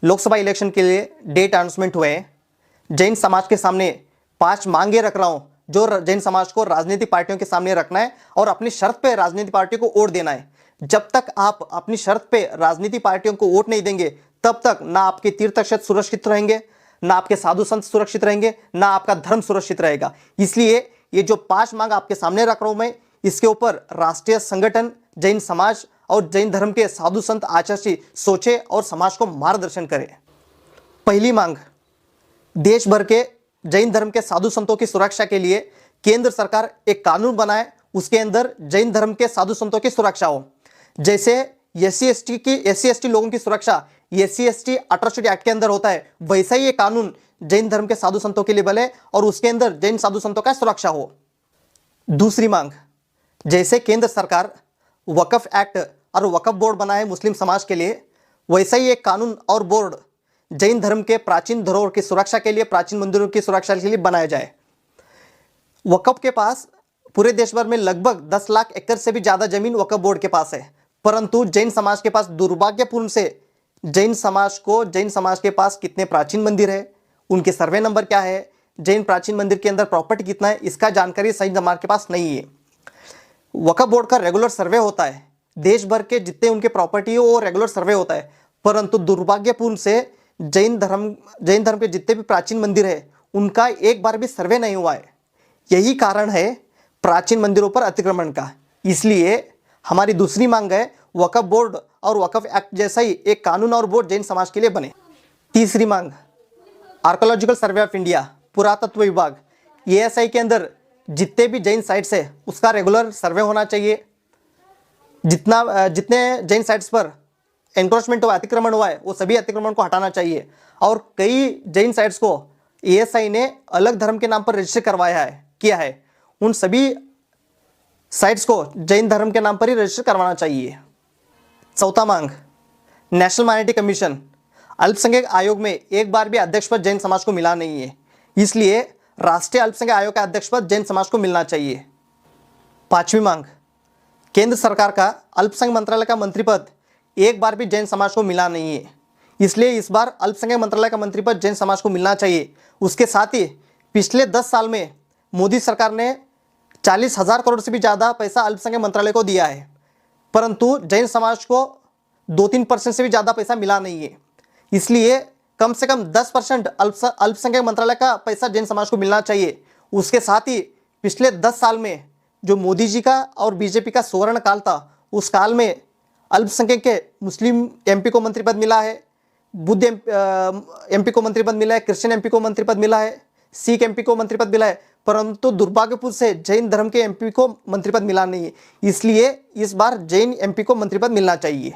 Lok Sabha election के लिए date announcement हुए हैं। जैन समाज के सामने 5 मांगे रख रहा हूं, जो जैन समाज को राजनीतिक पार्टियों के सामने रखना है और अपनी शर्त पे राजनीतिक पार्टियों को वोट देना है। जब तक आप अपनी शर्त पे राजनीतिक पार्टियों को वोट नहीं देंगे, तब तक ना आपके तीर्थ क्षेत्र सुरक्षित रहेंगे, ना आपके साधु संत सुरक्षित रहेंगे, ना आपका धर्म सुरक्षित रहेगा। इसलिए ये जो 5 मांग आपके सामने रख रहा हूं मैं, इसके ऊपर राष्ट्रीय संगठन, जैन समाज और जैन धर्म के साधु संत आचार्य सोचे और समाज को मार्गदर्शन करें। पहली मांग, देश भर के जैन धर्म के साधु संतों की सुरक्षा के लिए केंद्र सरकार एक कानून बनाए, उसके अंदर जैन धर्म के साधु संतों की सुरक्षा हो। जैसे SC/ST लोगों की सुरक्षा SC/ST अट्रॉसिटी एक्ट के अंदर होता है, वैसा ही ये कानून जैन धर्म के साधु संतों के लिए बने और उसके अंदर जैन साधु संतों का सुरक्षा हो। दूसरी मांग, जैसे केंद्र सरकार वक्फ एक्ट और वक्फ बोर्ड बनाए मुस्लिम समाज के लिए, वैसा ही एक कानून और बोर्ड जैन धर्म के प्राचीन धरोहर की सुरक्षा के लिए, प्राचीन मंदिरों की सुरक्षा के लिए बनाया जाए। वक्फ के पास पूरे देश भर में लगभग 10 लाख एकड़ से भी ज्यादा जमीन वक्फ बोर्ड के पास है, परंतु जैन समाज के पास दुर्भाग्यपूर्ण से जैन समाज के पास कितने प्राचीन मंदिर है, उनके सर्वे नंबर क्या है, जैन प्राचीन मंदिर के अंदर प्रॉपर्टी कितना है, इसका जानकारी सही समाज के पास नहीं है। वक्फ बोर्ड का रेगुलर सर्वे होता है, देश भर के जितने उनके प्रॉपर्टी हो वो रेगुलर सर्वे होता है, परंतु दुर्भाग्यपूर्ण से जैन धर्म के जितने भी प्राचीन मंदिर है उनका एक बार भी सर्वे नहीं हुआ है। यही कारण है प्राचीन मंदिरों पर अतिक्रमण का। इसलिए हमारी दूसरी मांग है वक्फ बोर्ड और वक्फ एक्ट जैसा ही एक कानून और बोर्ड जैन समाज के लिए बने। तीसरी मांग, आर्कोलॉजिकल सर्वे ऑफ इंडिया, पुरातत्व विभाग, ASI के अंदर जितने भी जैन साइट्स है उसका रेगुलर सर्वे होना चाहिए। जितने जैन साइट्स पर एनक्रोचमेंट हुआ, अतिक्रमण हुआ है, वो सभी अतिक्रमण को हटाना चाहिए। और कई जैन साइट्स को ASI ने अलग धर्म के नाम पर रजिस्टर किया है, उन सभी साइट्स को जैन धर्म के नाम पर ही रजिस्टर करवाना चाहिए। चौथा मांग, नेशनल माइनॉरिटी कमीशन, अल्पसंख्यक आयोग में एक बार भी अध्यक्ष पद जैन समाज को मिला नहीं है, इसलिए राष्ट्रीय अल्पसंख्यक आयोग का अध्यक्ष पद जैन समाज को मिलना चाहिए। पांचवी मांग, केंद्र सरकार का अल्पसंख्यक मंत्रालय का मंत्री पद एक बार भी जैन समाज को मिला नहीं है, इसलिए इस बार अल्पसंख्यक मंत्रालय का मंत्री पद जैन समाज को मिलना चाहिए। उसके साथ ही पिछले 10 साल में मोदी सरकार ने 40,000 करोड़ से भी ज़्यादा पैसा अल्पसंख्यक मंत्रालय को दिया है, परंतु जैन समाज को 2-3% से भी ज़्यादा पैसा मिला नहीं है। इसलिए कम से कम 10% अल्पसंख्यक मंत्रालय का पैसा जैन समाज को मिलना चाहिए। उसके साथ ही पिछले 10 साल में जो मोदी जी का और बीजेपी का स्वर्ण काल था, उस काल में अल्पसंख्यक के मुस्लिम MP को मंत्री पद मिला है, बुद्ध MP को मंत्री पद मिला है, क्रिश्चियन MP को मंत्री पद मिला है, सिख MP को मंत्री पद मिला है, परंतु दुर्भाग्यपूर्ण से जैन धर्म के MP को मंत्री पद मिला नहीं है। इसलिए इस बार जैन MP को मंत्री पद मिलना चाहिए।